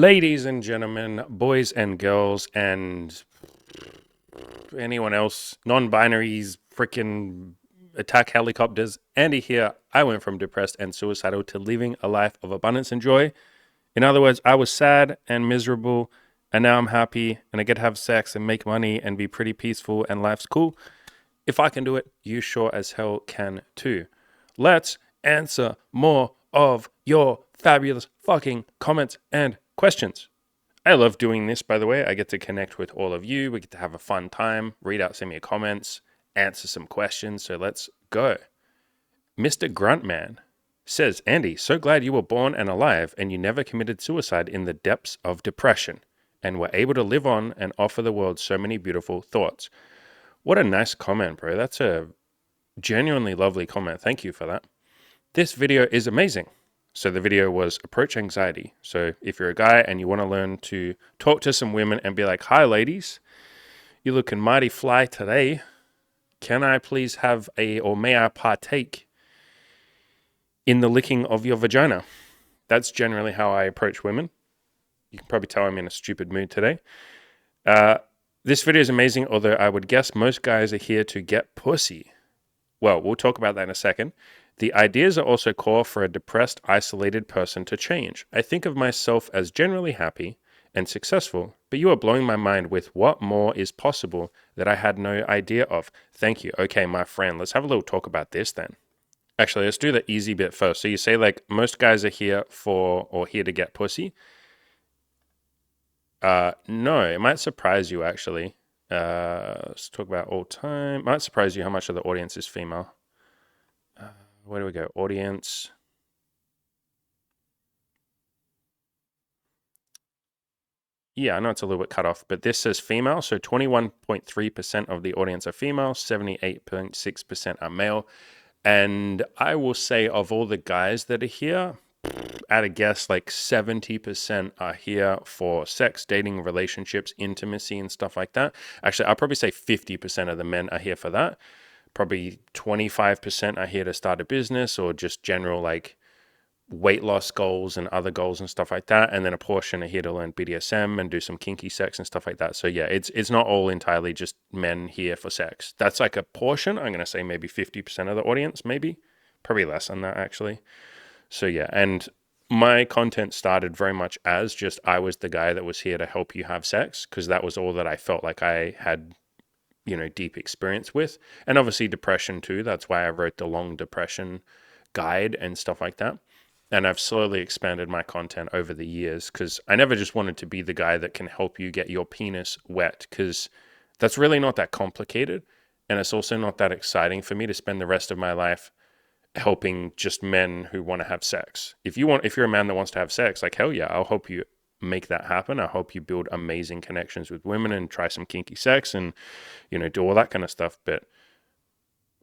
Ladies and gentlemen, boys and girls, and anyone else, non-binaries, freaking attack helicopters, Andy here. I went from depressed and suicidal to living a life of abundance and joy. In other words, I was sad and miserable, and now I'm happy, and I get to have sex and make money and be pretty peaceful, and life's cool. If I can do it, you sure as hell can too. Let's answer more of your fabulous fucking comments and questions. I love doing this, by the way. I get to connect with all of you. We get to have a fun time, read out some of your comments, answer some questions. So let's go. Mr. Gruntman says, Andy, so glad you were born and alive and you never committed suicide in the depths of depression and were able to live on and offer the world so many beautiful thoughts. What a nice comment, bro. That's a genuinely lovely comment. Thank you for that. This video is amazing. So the video was approach anxiety. So if you're a guy and you want to learn to talk to some women and be like, hi ladies, you're looking mighty fly today. Can I please have or may I partake in the licking of your vagina? That's generally how I approach women. You can probably tell I'm in a stupid mood today. This video is amazing, although I would guess most guys are here to get pussy. Well, we'll talk about that in a second. The ideas are also core for a depressed, isolated person to change. I think of myself as generally happy and successful, but you are blowing my mind with what more is possible that I had no idea of. Thank you. Okay, my friend, let's have a little talk about this then. Actually, let's do the easy bit first. So you say like most guys are here to get pussy. No, it might surprise you actually. Let's talk about all time. It might surprise you how much of the audience is female. Where do we go? Audience. Yeah, I know it's a little bit cut off, but this says female. So 21.3% of the audience are female, 78.6% are male. And I will say of all the guys that are here, at a guess, like 70% are here for sex, dating, relationships, intimacy, and stuff like that. Actually, I'll probably say 50% of the men are here for that. Probably 25% are here to start a business or just general like weight loss goals and other goals and stuff like that. And then a portion are here to learn BDSM and do some kinky sex and stuff like that. So yeah, it's not all entirely just men here for sex. That's like a portion. I'm going to say maybe 50% of the audience, maybe. Probably less than that actually. So yeah, and my content started very much as just I was the guy that was here to help you have sex because that was all that I felt like I had deep experience with. And obviously depression too. That's why I wrote the long depression guide and stuff like that. And I've slowly expanded my content over the years because I never just wanted to be the guy that can help you get your penis wet because that's really not that complicated. And it's also not that exciting for me to spend the rest of my life helping just men who want to have sex. If you're a man that wants to have sex, like hell yeah, I'll help you make that happen. I hope you build amazing connections with women and try some kinky sex and, do all that kind of stuff. But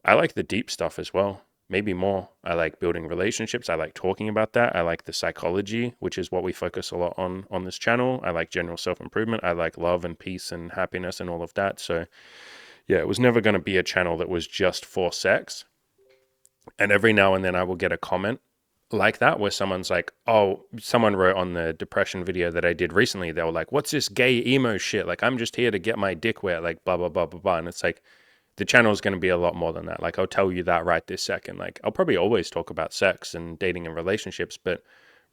I like the deep stuff as well, maybe more. I like building relationships. I like talking about that. I like the psychology, which is what we focus a lot on this channel. I like general self-improvement. I like love and peace and happiness and all of that. So yeah, it was never going to be a channel that was just for sex. And every now and then I will get a comment like that where someone's like, oh, someone wrote on the depression video that I did recently, they were like, what's this gay emo shit? Like, I'm just here to get my dick wet, like blah, blah, blah, blah, blah. And it's like, the channel is going to be a lot more than that. Like, I'll tell you that right this second. Like, I'll probably always talk about sex and dating and relationships, but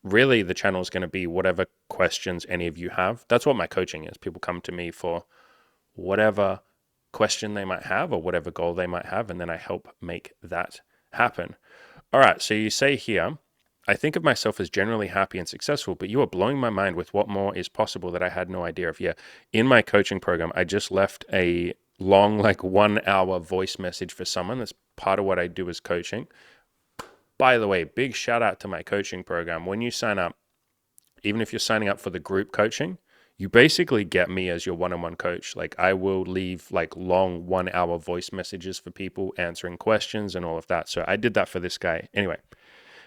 really the channel is going to be whatever questions any of you have. That's what my coaching is. People come to me for whatever question they might have or whatever goal they might have, and then I help make that happen. All right, so you say here, I think of myself as generally happy and successful, but you are blowing my mind with what more is possible that I had no idea of. Yeah, in my coaching program, I just left a long, like 1 hour voice message for someone. That's part of what I do as coaching. By the way, big shout out to my coaching program. When you sign up, even if you're signing up for the group coaching, you basically get me as your one-on-one coach. Like I will leave like long 1 hour voice messages for people answering questions and all of that. So I did that for this guy. Anyway,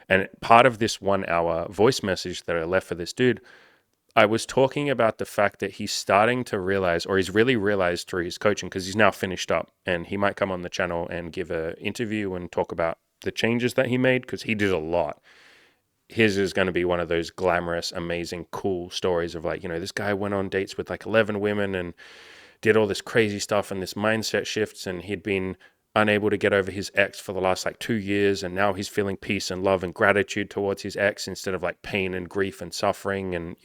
and part of this 1 hour voice message that I left for this dude, I was talking about the fact that he's starting to realize, or he's really realized through his coaching, because he's now finished up and he might come on the channel and give an interview and talk about the changes that he made because he did a lot. his is going to be one of those glamorous, amazing, cool stories of like, this guy went on dates with like 11 women and did all this crazy stuff and this mindset shifts, and he'd been unable to get over his ex for the last like 2 years, and now he's feeling peace and love and gratitude towards his ex instead of like pain and grief and suffering. And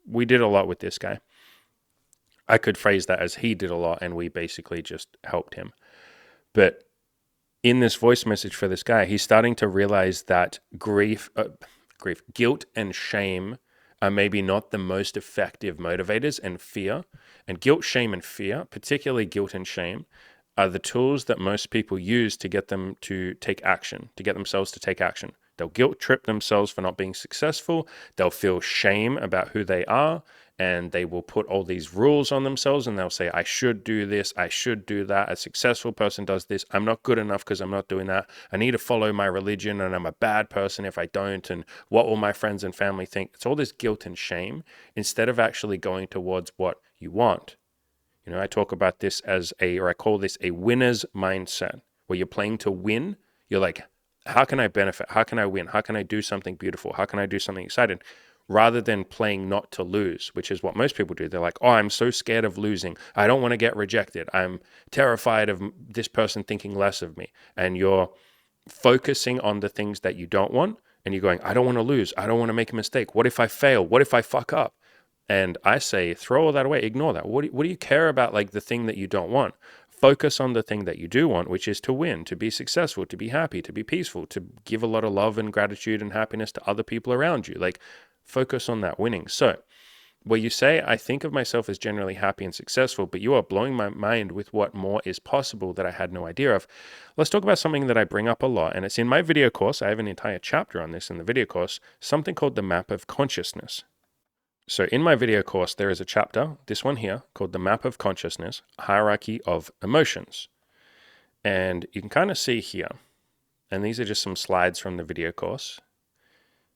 we did a lot with this guy. I could phrase that as he did a lot and we basically just helped him. But in this voice message for this guy, he's starting to realize that guilt and shame are maybe not the most effective motivators, and fear. And guilt, shame, and fear, particularly guilt and shame, are the tools that most people use to get them to take action, to get themselves to take action. They'll guilt trip themselves for not being successful. They'll feel shame about who they are, and they will put all these rules on themselves, and they'll say, I should do this, I should do that. A successful person does this. I'm not good enough because I'm not doing that. I need to follow my religion, and I'm a bad person if I don't, and what will my friends and family think? It's all this guilt and shame instead of actually going towards what you want. I talk about this I call this a winner's mindset, where you're playing to win. You're like, how can I benefit? How can I win? How can I do something beautiful? How can I do something exciting? Rather than playing not to lose, which is what most people do. They're like, oh, I'm so scared of losing. I don't want to get rejected. I'm terrified of this person thinking less of me. And you're focusing on the things that you don't want. And you're going, I don't want to lose. I don't want to make a mistake. What if I fail? What if I fuck up? And I say, throw all that away. Ignore that. What do you care about, like the thing that you don't want? Focus on the thing that you do want, which is to win, to be successful, to be happy, to be peaceful, to give a lot of love and gratitude and happiness to other people around you. Like, focus on that winning. So where you say, I think of myself as generally happy and successful, but you are blowing my mind with what more is possible that I had no idea of. Let's talk about something that I bring up a lot, and it's in my video course. I have an entire chapter on this in the video course, something called the map of consciousness. So in my video course, there is a chapter, this one here, called the map of consciousness, hierarchy of emotions. And you can kind of see here, and these are just some slides from the video course.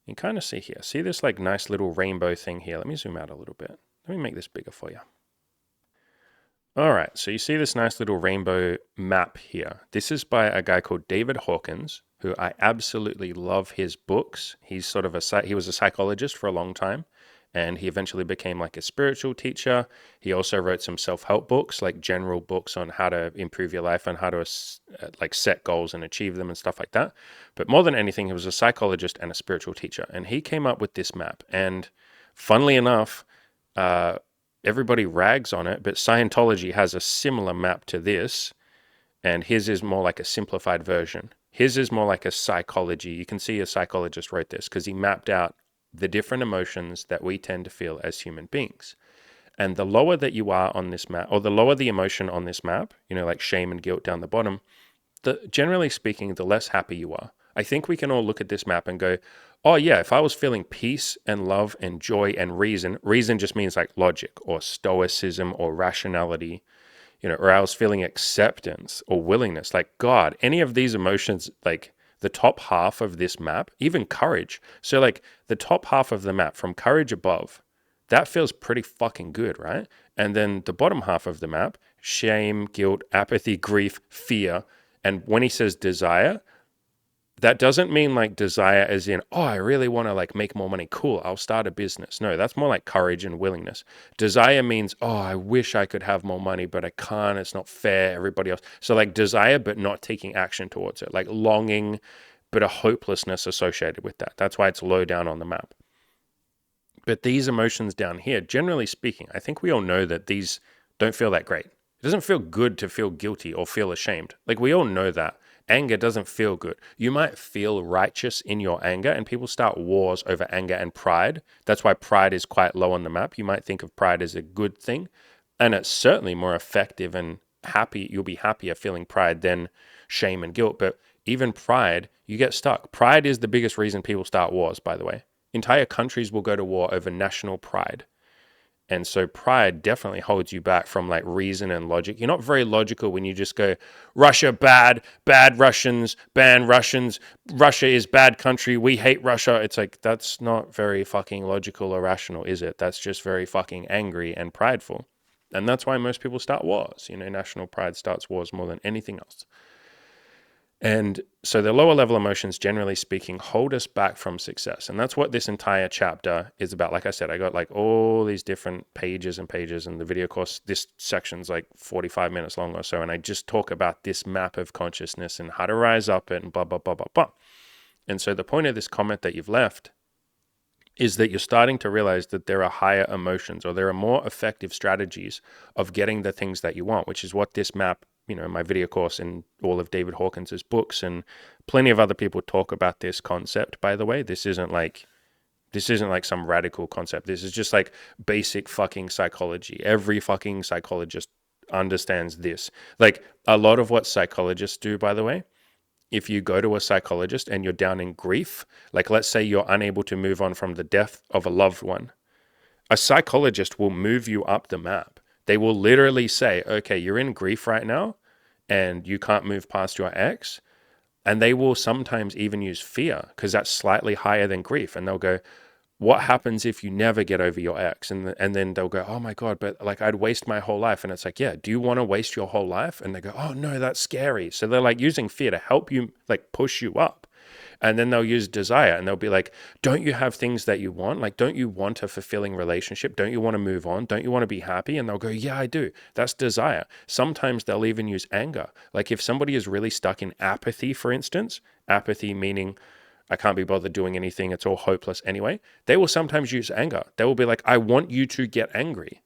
You can kind of see here. See this like nice little rainbow thing here? Let me zoom out a little bit. Let me make this bigger for you. All right, so you see this nice little rainbow map here. This is by a guy called David Hawkins, who I absolutely love his books. He's he was a psychologist for a long time, and he eventually became like a spiritual teacher. He also wrote some self-help books, like general books on how to improve your life and how to like set goals and achieve them and stuff like that. But more than anything, he was a psychologist and a spiritual teacher. And he came up with this map. And funnily enough, everybody rags on it, but Scientology has a similar map to this. And his is more like a simplified version. His is more like a psychology. You can see a psychologist wrote this because he mapped out the different emotions that we tend to feel as human beings. And the lower that you are on this map, or the lower the emotion on this map, like shame and guilt down the bottom, generally speaking, the less happy you are. I think we can all look at this map and go, oh yeah, if I was feeling peace and love and joy and reason just means like logic or stoicism or rationality, or I was feeling acceptance or willingness, like God, any of these emotions, like the top half of this map, even courage. So like the top half of the map from courage above, that feels pretty fucking good, right? And then the bottom half of the map, shame, guilt, apathy, grief, fear. And when he says desire, that doesn't mean like desire as in, oh, I really want to like make more money. Cool, I'll start a business. No, that's more like courage and willingness. Desire means, oh, I wish I could have more money, but I can't. It's not fair. Everybody else. So like desire, but not taking action towards it. Like longing, but a hopelessness associated with that. That's why it's low down on the map. But these emotions down here, generally speaking, I think we all know that these don't feel that great. It doesn't feel good to feel guilty or feel ashamed. Like we all know that. Anger doesn't feel good. You might feel righteous in your anger, and people start wars over anger and pride. That's why pride is quite low on the map. You might think of pride as a good thing, and it's certainly more effective and happy. You'll be happier feeling pride than shame and guilt. But even pride, you get stuck. Pride is the biggest reason people start wars, by the way. Entire countries will go to war over national pride. And so pride definitely holds you back from like reason and logic. You're not very logical when you just go, Russia bad, bad Russians, ban Russians, Russia is bad country, we hate Russia. It's like, that's not very fucking logical or rational, is it? That's just very fucking angry and prideful. And that's why most people start wars. National pride starts wars more than anything else. And so the lower level emotions, generally speaking, hold us back from success. And that's what this entire chapter is about. Like I said, I got like all these different pages and pages in the video course. This section's like 45 minutes long or so. And I just talk about this map of consciousness and how to rise up it and blah, blah, blah, blah, blah. And so the point of this comment that you've left is that you're starting to realize that there are higher emotions, or there are more effective strategies of getting the things that you want, which is what this map, my video course and all of David Hawkins's books and plenty of other people talk about this concept, by the way. This isn't like some radical concept. This is just like basic fucking psychology. Every fucking psychologist understands this. Like a lot of what psychologists do, by the way, if you go to a psychologist and you're down in grief, like let's say you're unable to move on from the death of a loved one, a psychologist will move you up the map. They will literally say, okay, you're in grief right now and you can't move past your ex. And they will sometimes even use fear because that's slightly higher than grief. And they'll go, what happens if you never get over your ex? And then they'll go, oh my God, but like I'd waste my whole life. And it's like, yeah, do you want to waste your whole life? And they go, oh no, that's scary. So they're like using fear to help you, like push you up. And then they'll use desire and they'll be like, don't you have things that you want? Like, don't you want a fulfilling relationship? Don't you want to move on? Don't you want to be happy? And they'll go, yeah, I do. That's desire. Sometimes they'll even use anger. Like if somebody is really stuck in apathy, for instance, apathy meaning I can't be bothered doing anything, it's all hopeless anyway, they will sometimes use anger. They will be like, I want you to get angry.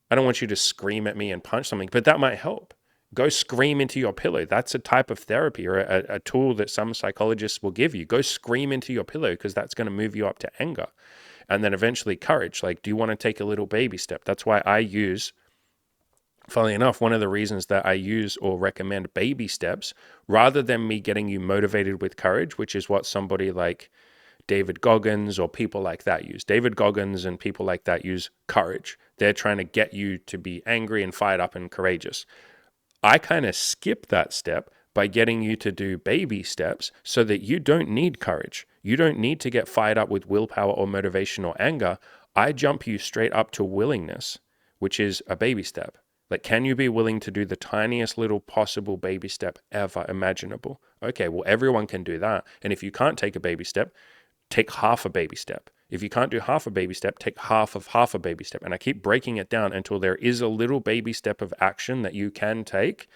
I don't want you to scream at me and punch something, but that might help. Go scream into your pillow. That's a type of therapy or a tool that some psychologists will give you. Go scream into your pillow because that's going to move you up to anger. And then eventually courage. Like, do you want to take a little baby step? That's why I use, funnily enough, one of the reasons that I use or recommend baby steps rather than me getting you motivated with courage, which is what somebody like David Goggins or people like that use. David Goggins and people like that use courage. They're trying to get you to be angry and fired up and courageous. I kind of skip that step by getting you to do baby steps so that you don't need courage. You don't need to get fired up with willpower or motivation or anger. I jump you straight up to willingness, which is a baby step. Like, can you be willing to do the tiniest little possible baby step ever imaginable? Okay, well, everyone can do that. And if you can't take a baby step, take half a baby step. If you can't do half a baby step, take half of half a baby step. And I keep breaking it down until there is a little baby step of action that you can take.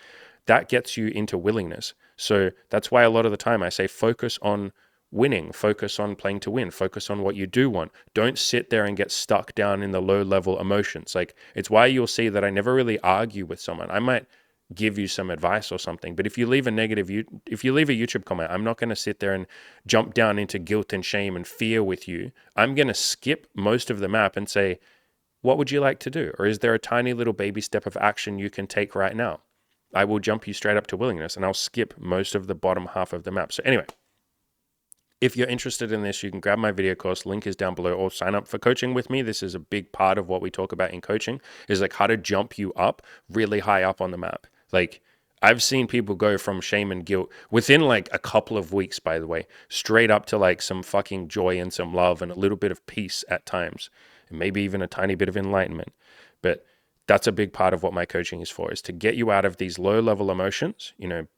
That gets you into willingness. So that's why a lot of the time I say focus on winning, focus on playing to win, focus on what you do want. Don't sit there and get stuck down in the low level emotions. Like, it's why you'll see that I never really argue with someone. I might give you some advice or something, but if you leave a YouTube comment, I'm not going to sit there and jump down into guilt and shame and fear with you. I'm going to skip most of the map and say, what would you like to do? Or is there a tiny little baby step of action you can take right now? I will jump you straight up to willingness and I'll skip most of the bottom half of the map. So anyway, if you're interested in this, you can grab my video course. Link is down below, or sign up for coaching with me. This is a big part of what we talk about in coaching, is like how to jump you up really high up on the map. Like, I've seen people go from shame and guilt within like a couple of weeks, by the way, straight up to like some fucking joy and some love and a little bit of peace at times, and maybe even a tiny bit of enlightenment. But that's a big part of what my coaching is for, is to get you out of these low level emotions,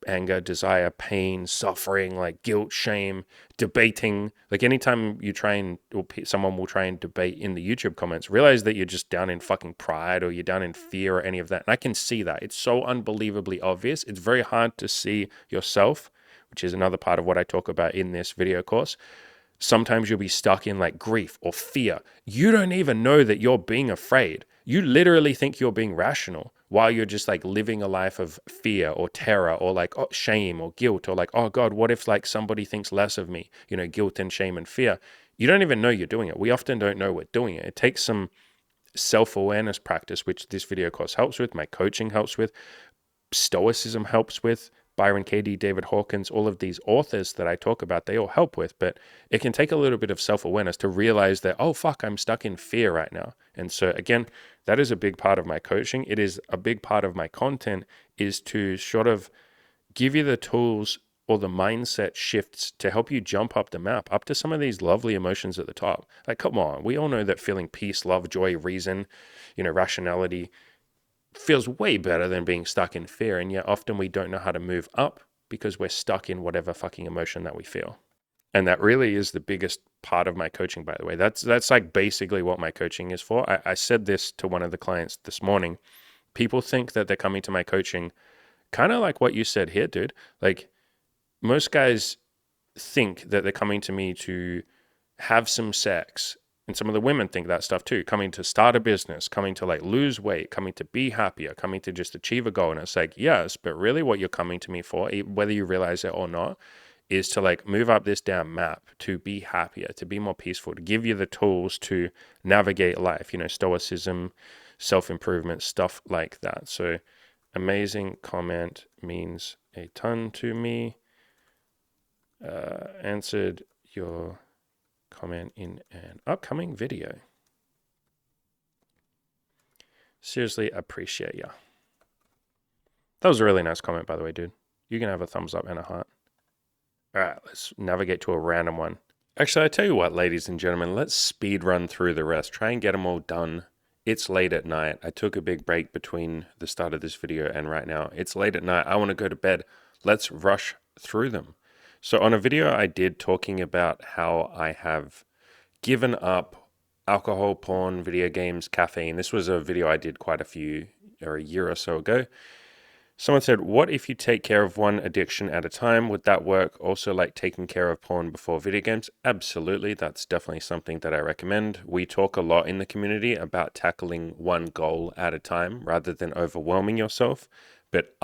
anger, desire, pain, suffering, like guilt, shame, debating. Like anytime you try and, or someone will try and debate in the YouTube comments, realize that you're just down in fucking pride or you're down in fear or any of that. And I can see that. It's so unbelievably obvious. It's very hard to see yourself, which is another part of what I talk about in this video course. Sometimes you'll be stuck in like grief or fear. You don't even know that you're being afraid. You literally think you're being rational while you're just like living a life of fear or terror or like shame or guilt or like, oh God, what if like somebody thinks less of me? Guilt and shame and fear. You don't even know you're doing it. We often don't know we're doing it. It takes some self-awareness practice, which this video course helps with, my coaching helps with, stoicism helps with. Byron Katie, David Hawkins, all of these authors that I talk about, they all help with, but it can take a little bit of self-awareness to realize that, oh, fuck, I'm stuck in fear right now. And so again, that is a big part of my coaching. It is a big part of my content, is to sort of give you the tools or the mindset shifts to help you jump up the map, up to some of these lovely emotions at the top. Like, come on, we all know that feeling peace, love, joy, reason, rationality, feels way better than being stuck in fear, and yet often we don't know how to move up because we're stuck in whatever fucking emotion that we feel. And that really is the biggest part of my coaching, by the way. That's like basically what my coaching is for. I said this to one of the clients this morning. People think that they're coming to my coaching kind of like what you said here, dude. Like most guys think that they're coming to me to have some sex. And some of the women think that stuff too, coming to start a business, coming to like lose weight, coming to be happier, coming to just achieve a goal. And it's like, yes, but really what you're coming to me for, whether you realize it or not, is to like move up this damn map, to be happier, to be more peaceful, to give you the tools to navigate life, stoicism, self-improvement, stuff like that. So amazing comment means a ton to me. Answered your comment in an upcoming video. Seriously appreciate ya. That was a really nice comment, by the way, dude. You can have a thumbs up and a heart. All right, let's navigate to a random one. Actually, I tell you what, ladies and gentlemen, let's speed run through the rest. Try and get them all done. It's late at night. I took a big break between the start of this video and right now. It's late at night. I want to go to bed. Let's rush through them. So on a video I did talking about how I have given up alcohol, porn, video games, caffeine. This was a video I did quite a year or so ago. Someone said, what if you take care of one addiction at a time? Would that work? Also like taking care of porn before video games? Absolutely. That's definitely something that I recommend. We talk a lot in the community about tackling one goal at a time rather than overwhelming yourself. But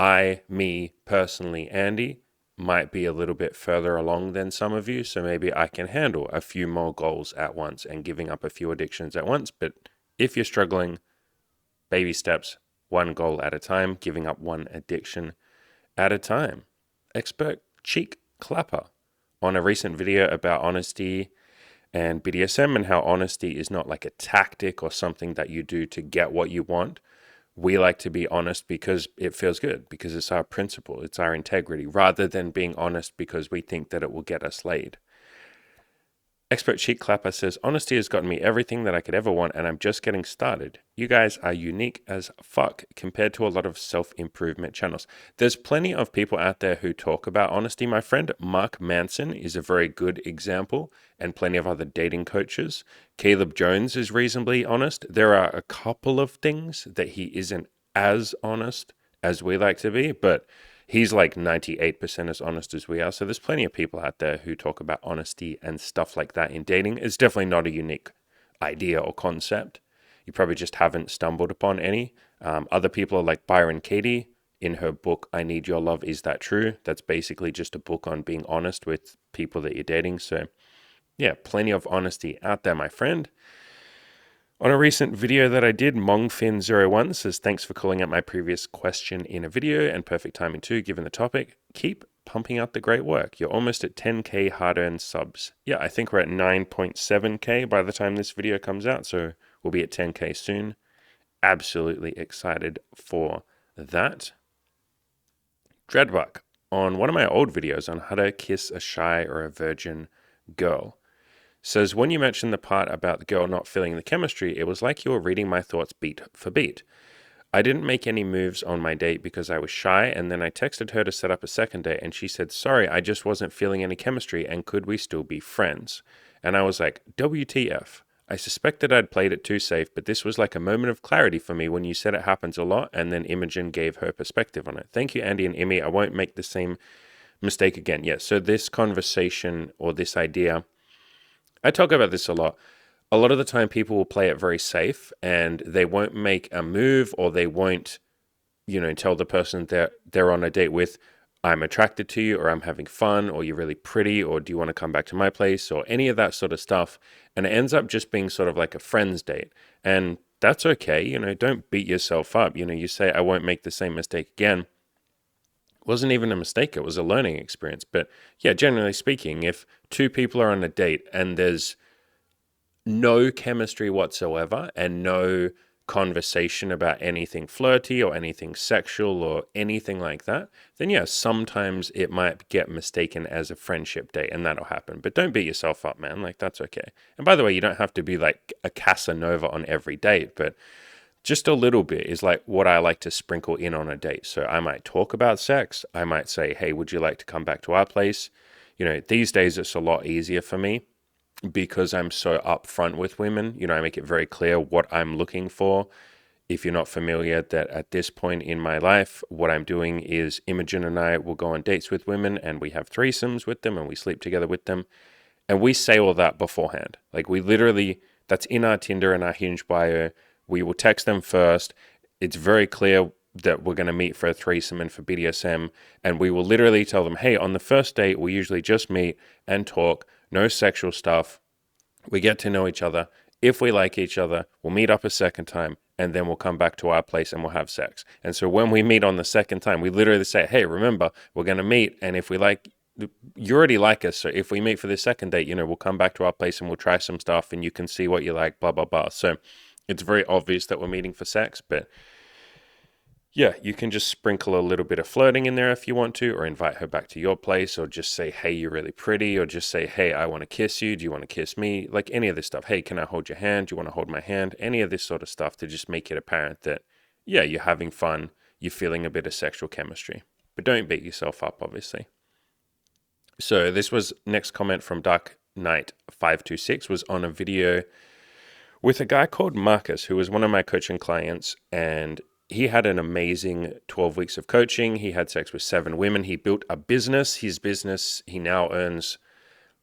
me personally, Andy, might be a little bit further along than some of you. So maybe I can handle a few more goals at once and giving up a few addictions at once. But if you're struggling, baby steps, one goal at a time, giving up one addiction at a time. Expert cheek clapper on a recent video about honesty and BDSM and how honesty is not like a tactic or something that you do to get what you want. We like to be honest because it feels good, because it's our principle, it's our integrity, rather than being honest because we think that it will get us laid. Expert Cheek Clapper says, honesty has gotten me everything that I could ever want, and I'm just getting started. You guys are unique as fuck compared to a lot of self-improvement channels. There's plenty of people out there who talk about honesty. My friend Mark Manson is a very good example, and plenty of other dating coaches. Caleb Jones is reasonably honest. There are a couple of things that he isn't as honest as we like to be, but he's like 98% as honest as we are. So there's plenty of people out there who talk about honesty and stuff like that in dating. It's definitely not a unique idea or concept. You probably just haven't stumbled upon any. Other people are like Byron Katie in her book, I Need Your Love, Is That True? That's basically just a book on being honest with people that you're dating. So yeah, plenty of honesty out there, my friend. On a recent video that I did, Mongfin01 says, thanks for calling out my previous question in a video, and perfect timing too, given the topic. Keep pumping out the great work. You're almost at 10K hard-earned subs. Yeah, I think we're at 9.7K by the time this video comes out, so we'll be at 10K soon. Absolutely excited for that. Dreadbuck, on one of my old videos on how to kiss a shy or a virgin girl, says, when you mentioned the part about the girl not feeling the chemistry, it was like you were reading my thoughts beat for beat. I didn't make any moves on my date because I was shy, and then I texted her to set up a second date, and she said, sorry, I just wasn't feeling any chemistry, and could we still be friends? And I was like, WTF. I suspected I'd played it too safe, but this was like a moment of clarity for me when you said it happens a lot, and then Imogen gave her perspective on it. Thank you, Andy and Imi. I won't make the same mistake again. Yeah, so this conversation or this idea, I talk about this a lot. A lot of the time people will play it very safe and they won't make a move, or they won't, tell the person they're on a date with, I'm attracted to you, or I'm having fun, or you're really pretty, or do you want to come back to my place, or any of that sort of stuff. And it ends up just being sort of like a friend's date. And that's okay. Don't beat yourself up. You say, I won't make the same mistake again. Wasn't even a mistake. It was a learning experience. But yeah, generally speaking, if two people are on a date and there's no chemistry whatsoever and no conversation about anything flirty or anything sexual or anything like that, then yeah, sometimes it might get mistaken as a friendship date, and that'll happen. But don't beat yourself up, man. Like, that's okay. And by the way, you don't have to be like a Casanova on every date, but just a little bit is like what I like to sprinkle in on a date. So I might talk about sex. I might say, hey, would you like to come back to our place? These days it's a lot easier for me because I'm so upfront with women. I make it very clear what I'm looking for. If you're not familiar, that at this point in my life, what I'm doing is Imogen and I will go on dates with women and we have threesomes with them and we sleep together with them. And we say all that beforehand. Like we literally, that's in our Tinder and our Hinge bio. We will text them first. It's very clear that we're going to meet for a threesome and for BDSM. And we will literally tell them, hey, on the first date, we usually just meet and talk, no sexual stuff. We get to know each other. If we like each other, we'll meet up a second time and then we'll come back to our place and we'll have sex. And so when we meet on the second time, we literally say, hey, remember, we're going to meet. And if we like, you already like us. So if we meet for the second date, we'll come back to our place and we'll try some stuff and you can see what you like, blah, blah, blah. So it's very obvious that we're meeting for sex, but yeah, you can just sprinkle a little bit of flirting in there if you want to, or invite her back to your place, or just say, hey, you're really pretty, or just say, hey, I want to kiss you. Do you want to kiss me? Like any of this stuff. Hey, can I hold your hand? Do you want to hold my hand? Any of this sort of stuff to just make it apparent that, yeah, you're having fun. You're feeling a bit of sexual chemistry. But don't beat yourself up, obviously. So this was next comment from Dark Knight 526 was on a video with a guy called Marcus, who was one of my coaching clients, and he had an amazing 12 weeks of coaching. He had sex with 7 women. He built a business. His business, he now earns,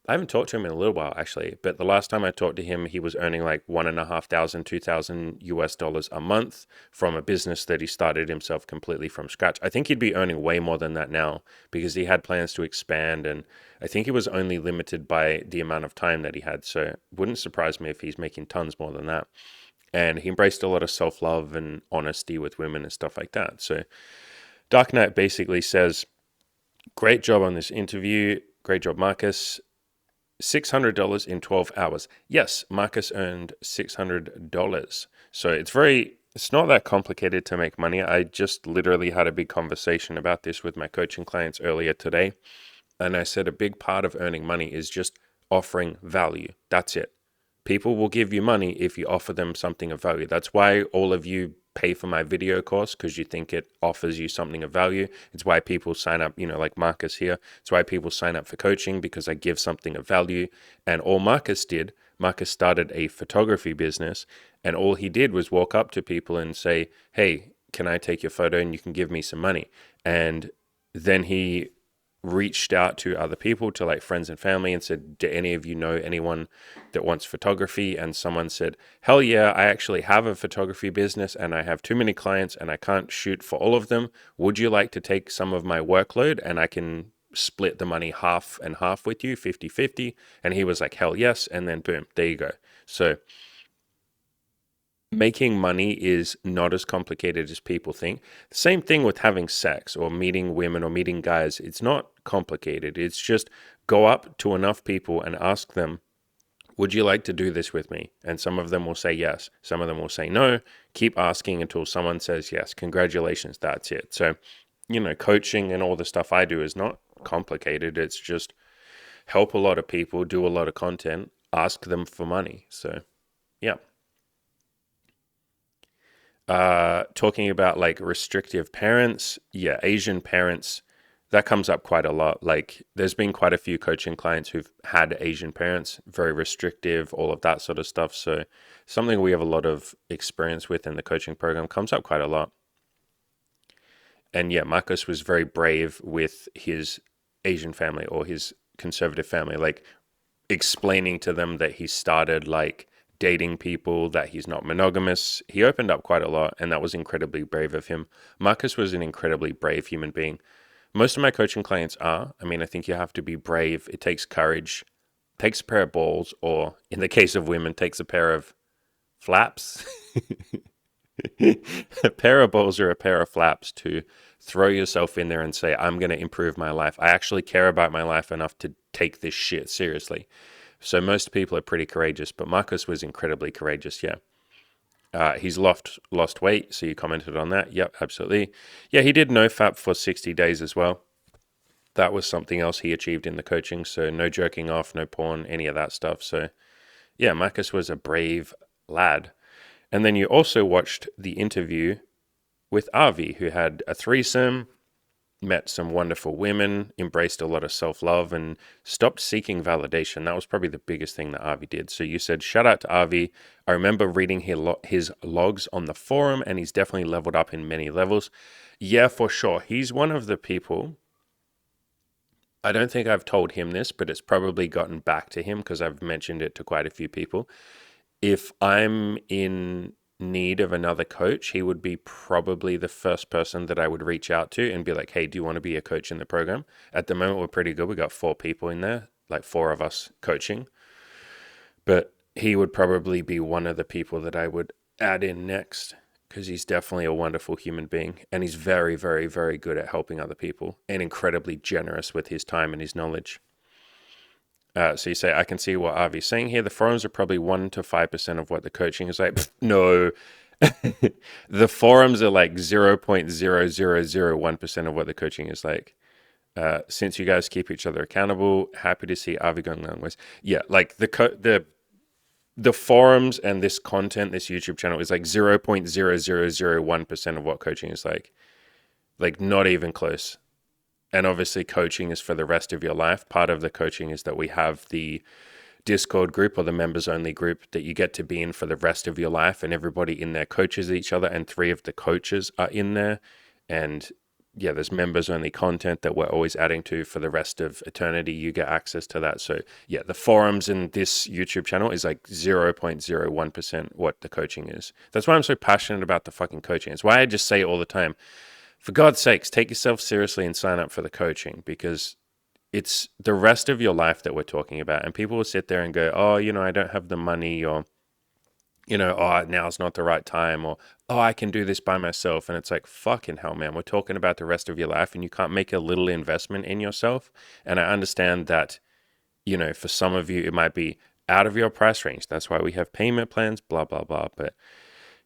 I haven't talked to him in a little while actually, but the last time I talked to him, he was earning like $1,500, $2,000 a month from a business that he started himself completely from scratch. I think he'd be earning way more than that now because he had plans to expand, and I think he was only limited by the amount of time that he had. So it wouldn't surprise me if he's making tons more than that. And he embraced a lot of self-love and honesty with women and stuff like that. So Dark Knight basically says, great job on this interview. Great job, Marcus. $600 in 12 hours. Yes, Marcus earned $600. So it's not that complicated to make money. I just literally had a big conversation about this with my coaching clients earlier today. And I said a big part of earning money is just offering value. That's it. People will give you money if you offer them something of value. That's why all of you pay for my video course, because you think it offers you something of value. It's why people sign up, like Marcus here. It's why people sign up for coaching, because I give something of value. And all Marcus started a photography business, and all he did was walk up to people and say, hey, can I take your photo and you can give me some money? And then he reached out to other people, to like friends and family, and said, do any of you know anyone that wants photography? And someone said, hell yeah, I actually have a photography business and I have too many clients and I can't shoot for all of them. Would you like to take some of my workload and I can split the money half and half with you, 50-50? And he was like, hell yes. And then boom, there you go. So making money is not as complicated as people think. Same thing with having sex or meeting women or meeting guys. It's not complicated. It's just go up to enough people and ask them, would you like to do this with me? And some of them will say yes. Some of them will say no. Keep asking until someone says yes. Congratulations, that's it. So, coaching and all the stuff I do is not complicated. It's just help a lot of people, do a lot of content, ask them for money. So, yeah. Talking about like restrictive parents, yeah, Asian parents, that comes up quite a lot. Like there's been quite a few coaching clients who've had Asian parents, very restrictive, all of that sort of stuff. So something we have a lot of experience with in the coaching program, comes up quite a lot. And yeah, Marcus was very brave with his Asian family or his conservative family, like explaining to them that he started like dating people, that he's not monogamous. He opened up quite a lot, and that was incredibly brave of him. Marcus was an incredibly brave human being. Most of my coaching clients are. I mean, I think you have to be brave. It takes courage, takes a pair of balls, or in the case of women, takes a pair of flaps. A pair of balls or a pair of flaps to throw yourself in there and say, I'm going to improve my life. I actually care about my life enough to take this shit seriously. So most people are pretty courageous, but Marcus was incredibly courageous, yeah. He's lost weight, so you commented on that. Yep, absolutely. Yeah, he did NoFap for 60 days as well. That was something else he achieved in the coaching, so no jerking off, no porn, any of that stuff. So yeah, Marcus was a brave lad. And then you also watched the interview with Avvy, who had a threesome, met some wonderful women, embraced a lot of self-love, and stopped seeking validation. That was probably the biggest thing that Avvy did. So you said, shout out to Avvy. I remember reading his logs on the forum, and he's definitely leveled up in many levels. Yeah, for sure. He's one of the people, I don't think I've told him this, but it's probably gotten back to him because I've mentioned it to quite a few people. If I'm in need of another coach, he would be probably the first person that I would reach out to and be like, hey, do you want to be a coach in the program? At the moment, we're pretty good. We got 4 people in there, like 4 of us coaching. But he would probably be one of the people that I would add in next because he's definitely a wonderful human being. And he's very, very, very good at helping other people and incredibly generous with his time and his knowledge. So you say, I can see what Avvy's saying here. The forums are probably 1 to 5% of what the coaching is like. No, the forums are like 0.0001% of what the coaching is like. Since you guys keep each other accountable, happy to see Avvy going long ways. Yeah, like the forums and this content, this YouTube channel is like 0.0001% of what coaching is like. Like not even close. And obviously coaching is for the rest of your life. Part of the coaching is that we have the Discord group or the members only group that you get to be in for the rest of your life, and everybody in there coaches each other, and 3 of the coaches are in there. And yeah, there's members only content that we're always adding to for the rest of eternity. You get access to that. So yeah, the forums in this YouTube channel is like 0.01% what the coaching is. That's why I'm so passionate about the fucking coaching. It's why I just say it all the time. For God's sakes, take yourself seriously and sign up for the coaching, because it's the rest of your life that we're talking about. And people will sit there and go, oh, I don't have the money, or, oh, now's not the right time, or, oh, I can do this by myself. And it's like, fucking hell, man, we're talking about the rest of your life and you can't make a little investment in yourself. And I understand that, for some of you, it might be out of your price range. That's why we have payment plans, blah, blah, blah. But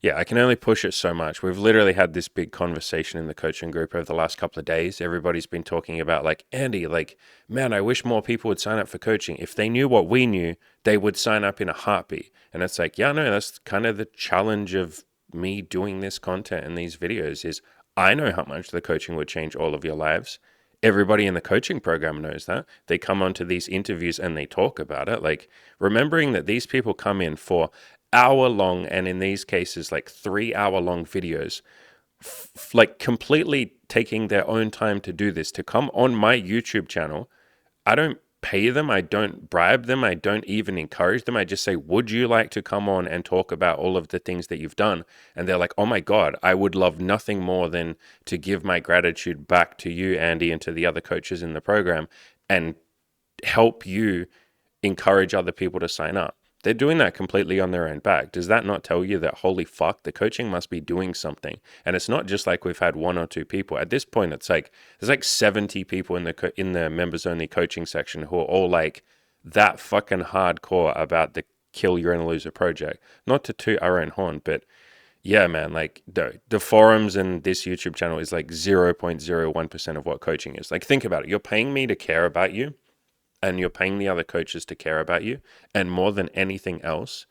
yeah, I can only push it so much. We've literally had this big conversation in the coaching group over the last couple of days. Everybody's been talking about like, Andy, like, man, I wish more people would sign up for coaching. If they knew what we knew, they would sign up in a heartbeat. And it's like, yeah, no, that's kind of the challenge of me doing this content and these videos is I know how much the coaching would change all of your lives. Everybody in the coaching program knows that. They come onto these interviews and they talk about it. Like remembering that these people come in for hour-long, and in these cases, like 3-hour-long videos, like completely taking their own time to do this, to come on my YouTube channel. I don't pay them. I don't bribe them. I don't even encourage them. I just say, would you like to come on and talk about all of the things that you've done? And they're like, oh my God, I would love nothing more than to give my gratitude back to you, Andy, and to the other coaches in the program, and help you encourage other people to sign up. They're doing that completely on their own back. Does that not tell you that, holy fuck, the coaching must be doing something? And it's not just like we've had 1 or 2 people. At this point, it's like there's like 70 people in the members only coaching section who are all like that fucking hardcore about the kill you're gonna lose a project. Not to toot our own horn, but yeah, man, like the forums and this YouTube channel is like 0.01% of what coaching is. Like think about it. You're paying me to care about you, and you're paying the other coaches to care about you. And more than anything else,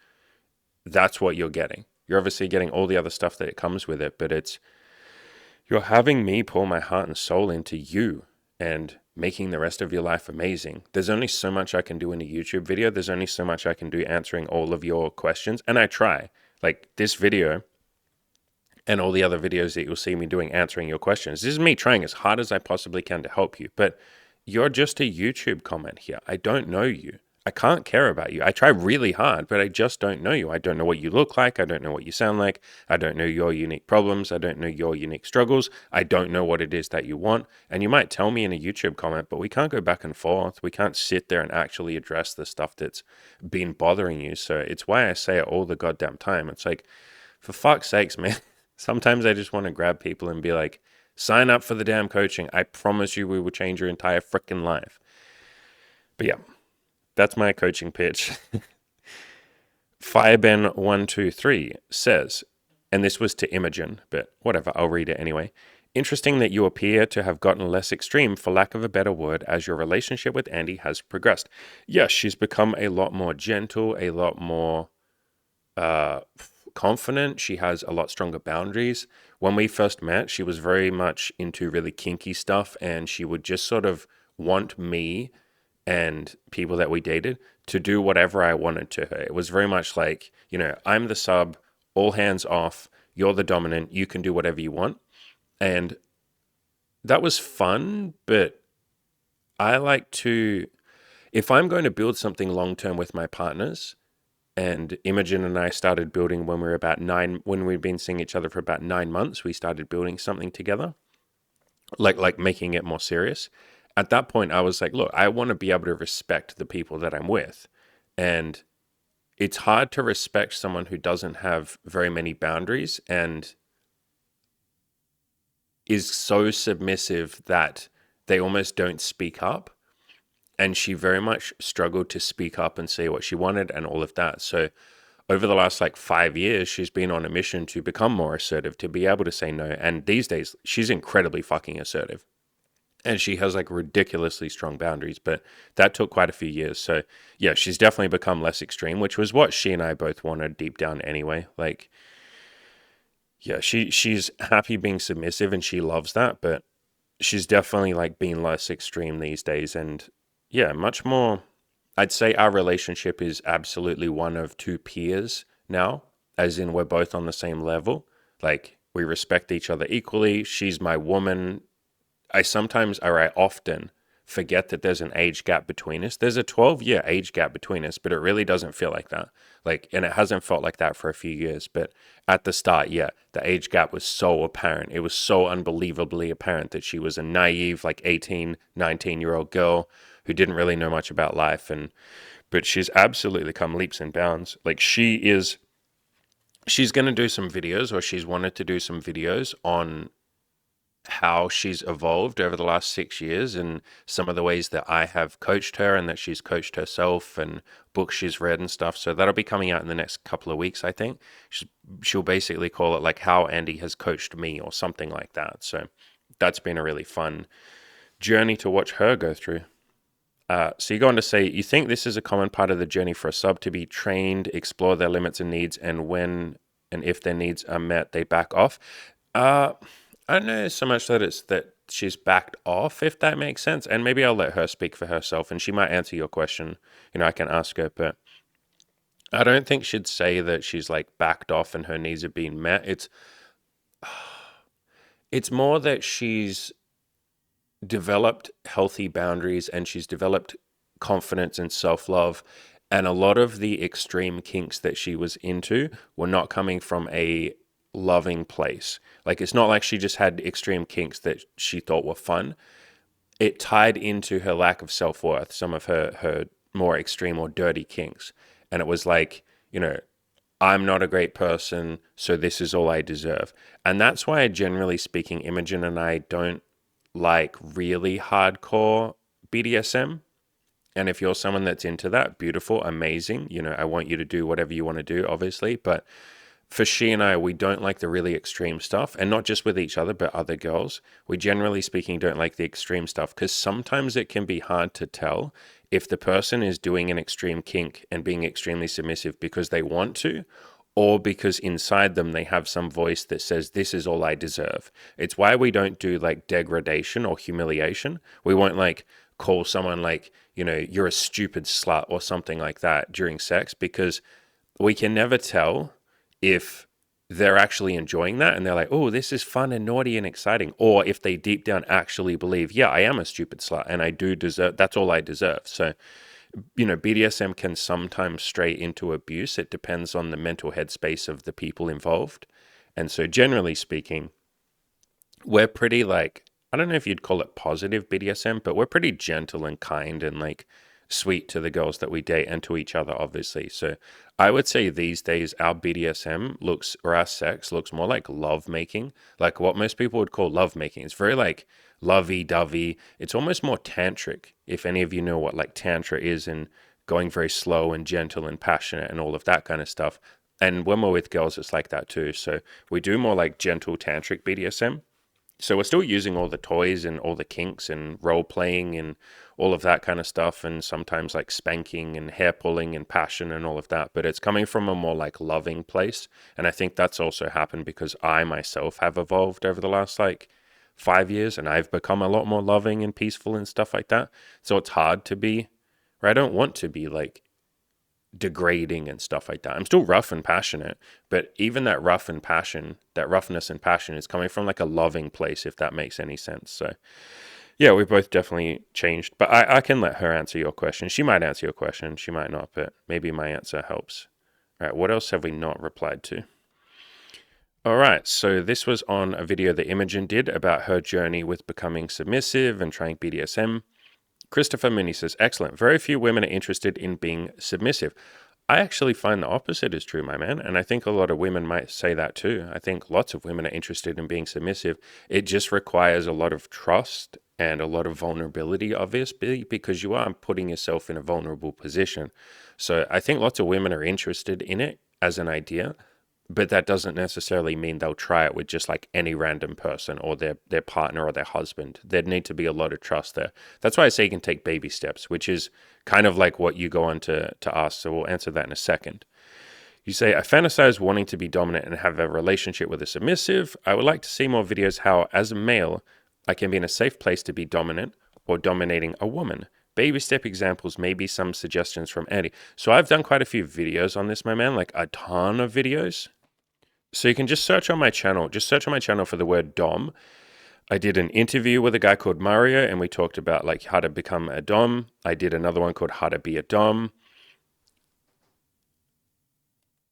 that's what you're getting. You're obviously getting all the other stuff that comes with it, but you're having me pour my heart and soul into you and making the rest of your life amazing. There's only so much I can do in a YouTube video. There's only so much I can do answering all of your questions. And I try. Like this video and all the other videos that you'll see me doing answering your questions. This is me trying as hard as I possibly can to help you. But you're just a YouTube comment here. I don't know you. I can't care about you. I try really hard, but I just don't know you. I don't know what you look like. I don't know what you sound like. I don't know your unique problems. I don't know your unique struggles. I don't know what it is that you want. And you might tell me in a YouTube comment, but we can't go back and forth. We can't sit there and actually address the stuff that's been bothering you. So it's why I say it all the goddamn time. It's like, for fuck's sakes, man. Sometimes I just want to grab people and be like, sign up for the damn coaching. I promise you we will change your entire freaking life. But yeah, that's my coaching pitch. Fireben123 says, and this was to Imogen, but whatever, I'll read it anyway. Interesting that you appear to have gotten less extreme, for lack of a better word, as your relationship with Andy has progressed. Yes, she's become a lot more gentle, a lot more confident. She has a lot stronger boundaries. When we first met, she was very much into really kinky stuff, and she would just sort of want me and people that we dated to do whatever I wanted to her. It was very much like, I'm the sub, all hands off, you're the dominant, you can do whatever you want. And that was fun, but I like to, if I'm going to build something long term with my partners, and Imogen and I started building when we were about when we'd been seeing each other for about 9 months, we started building something together, like making it more serious. At that point, I was like, look, I want to be able to respect the people that I'm with. And it's hard to respect someone who doesn't have very many boundaries and is so submissive that they almost don't speak up. And she very much struggled to speak up and say what she wanted and all of that. So over the last 5 years, she's been on a mission to become more assertive, to be able to say no. And these days, she's incredibly fucking assertive. And she has ridiculously strong boundaries, but that took quite a few years. So yeah, she's definitely become less extreme, which was what she and I both wanted deep down anyway. Yeah, she's happy being submissive and she loves that, but she's definitely being less extreme these days. And yeah, much more, I'd say our relationship is absolutely one of two peers now, as in we're both on the same level. We respect each other equally. She's my woman. I often forget that there's an age gap between us. There's a 12-year age gap between us, but it really doesn't feel like that. And it hasn't felt like that for a few years. But at the start, yeah, the age gap was so apparent. It was so unbelievably apparent that she was a naive, 18, 19-year-old girl who didn't really know much about life. But she's absolutely come leaps and bounds. She's going to do some videos, or she's wanted to do some videos on how she's evolved over the last 6 years and some of the ways that I have coached her and that she's coached herself and books she's read and stuff. So that'll be coming out in the next couple of weeks, I think. She'll basically call it how Andy has coached me or something like that. So that's been a really fun journey to watch her go through. So you go on to say, you think this is a common part of the journey for a sub to be trained, explore their limits and needs, and when and if their needs are met, they back off. I don't know so much that it's that she's backed off, if that makes sense. And maybe I'll let her speak for herself and she might answer your question. I can ask her, but I don't think she'd say that she's backed off and her needs are being met. It's more that she's developed healthy boundaries and she's developed confidence and self-love. And a lot of the extreme kinks that she was into were not coming from a loving place. It's not like she just had extreme kinks that she thought were fun. It tied into her lack of self-worth, some of her more extreme or dirty kinks. And it was I'm not a great person, so this is all I deserve. And that's why, generally speaking, Imogen and I don't like really hardcore BDSM. And if you're someone that's into that, beautiful, amazing. I want you to do whatever you want to do, obviously. But for she and I, we don't like the really extreme stuff. And not just with each other, but other girls. We generally speaking don't like the extreme stuff because sometimes it can be hard to tell if the person is doing an extreme kink and being extremely submissive because they want to, or because inside them they have some voice that says, this is all I deserve. It's why we don't do degradation or humiliation. We won't call someone you're a stupid slut or something like that during sex, because we can never tell if they're actually enjoying that and they're oh, this is fun and naughty and exciting, or if they deep down actually believe, yeah, I am a stupid slut and I do deserve, that's all I deserve. So BDSM can sometimes stray into abuse. It depends on the mental headspace of the people involved. And so generally speaking, we're pretty I don't know if you'd call it positive BDSM, but we're pretty gentle and kind and sweet to the girls that we date and to each other, obviously. So I would say these days our BDSM looks, or our sex looks more like love making, like what most people would call love making. It's very lovey-dovey. It's almost more tantric, if any of you know what tantra is, and going very slow and gentle and passionate and all of that kind of stuff. And when we're with girls, it's like that too. So we do more gentle tantric BDSM. So we're still using all the toys and all the kinks and role playing and all of that kind of stuff, and sometimes like spanking and hair pulling and passion and all of that. But it's coming from a more like loving place. And I think that's also happened because I myself have evolved over the last like 5 years, and I've become a lot more loving and peaceful and stuff like that. So it's hard to be, or I don't want to be like degrading and stuff like that. I'm still rough and passionate, but even that roughness and passion is coming from like a loving place, if that makes any sense. So yeah, we both definitely changed, but I can let her answer your question. She might answer your question, she might not, but maybe my answer helps. All right, what else have we not replied to? All right, so this was on a video that Imogen did about her journey with becoming submissive and trying BDSM. Christopher Mooney says, excellent. Very few women are interested in being submissive. I actually find the opposite is true, my man. And I think a lot of women might say that too. I think lots of women are interested in being submissive. It just requires a lot of trust and a lot of vulnerability, obviously, because you are putting yourself in a vulnerable position. So I think lots of women are interested in it as an idea, but that doesn't necessarily mean they'll try it with just like any random person or their partner or their husband. There'd need to be a lot of trust there. That's why I say you can take baby steps, which is kind of like what you go on to ask. So we'll answer that in a second. You say, I fantasize wanting to be dominant and have a relationship with a submissive. I would like to see more videos how, as a male, I can be in a safe place to be dominant or dominating a woman. Baby step examples, maybe some suggestions from Eddie. So I've done quite a few videos on this, my man, like a ton of videos. So you can just search on my channel. Just search on my channel for the word Dom. I did an interview with a guy called Mario, and we talked about like how to become a Dom. I did another one called How to Be a Dom.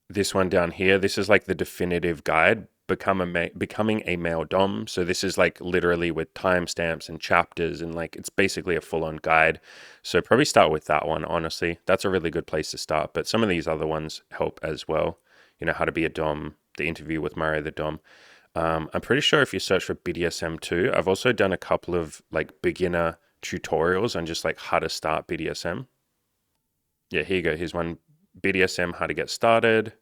This one down here, this is like the definitive guide, becoming a male Dom. So this is like literally with timestamps and chapters, and like it's basically a full-on guide. So probably start with that one, honestly. That's a really good place to start. But some of these other ones help as well. You know, How to Be a Dom, the interview with Mario the Dom. I'm pretty sure if you search for BDSM too, I've also done a couple of like beginner tutorials on just like how to start BDSM. Yeah, here you go. Here's one, BDSM, how to get started.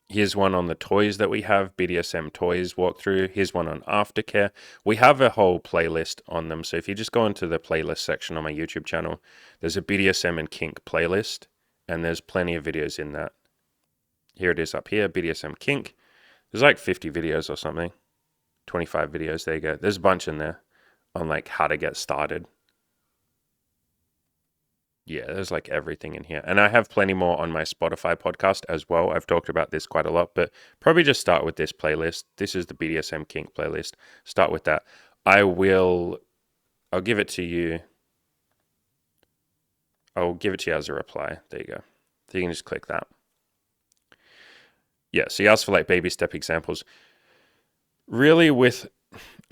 Here's one on the toys that we have, BDSM toys walkthrough. Here's one on aftercare. We have a whole playlist on them. So if you just go into the playlist section on my YouTube channel, there's a BDSM and kink playlist, and there's plenty of videos in that. Here it is up here, BDSM kink. There's like 50 videos or something, 25 videos. There you go. There's a bunch in there on like how to get started. Yeah, there's like everything in here. And I have plenty more on my Spotify podcast as well. I've talked about this quite a lot, but probably just start with this playlist. This is the BDSM kink playlist. Start with that. I'll give it to you. I'll give it to you as a reply. There you go. So you can just click that. Yeah, so you asked for like baby step examples. Really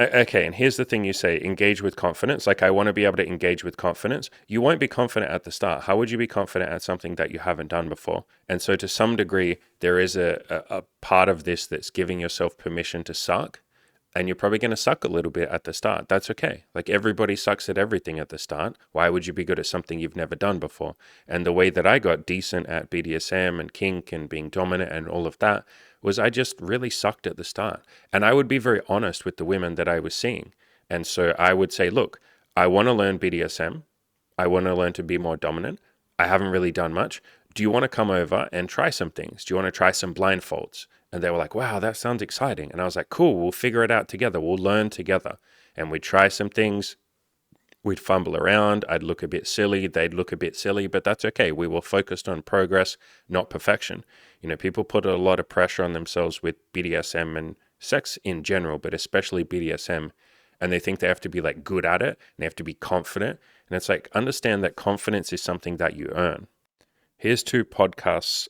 okay, and here's the thing you say, engage with confidence. Like, I want to be able to engage with confidence. You won't be confident at the start. How would you be confident at something that you haven't done before? And so to some degree, there is a part of this that's giving yourself permission to suck. And you're probably going to suck a little bit at the start. That's okay. Like, everybody sucks at everything at the start. Why would you be good at something you've never done before? And the way that I got decent at BDSM and kink and being dominant and all of that was I just really sucked at the start. And I would be very honest with the women that I was seeing. And so I would say, look, I want to learn BDSM. I want to learn to be more dominant. I haven't really done much. Do you want to come over and try some things? Do you want to try some blindfolds? And they were like, wow, that sounds exciting. And I was like, cool, we'll figure it out together. We'll learn together. And we'd try some things. We'd fumble around. I'd look a bit silly. They'd look a bit silly, but that's okay. We were focused on progress, not perfection. You know, people put a lot of pressure on themselves with BDSM and sex in general, but especially BDSM. And they think they have to be like good at it and they have to be confident. And it's like, understand that confidence is something that you earn. Here's 2 podcasts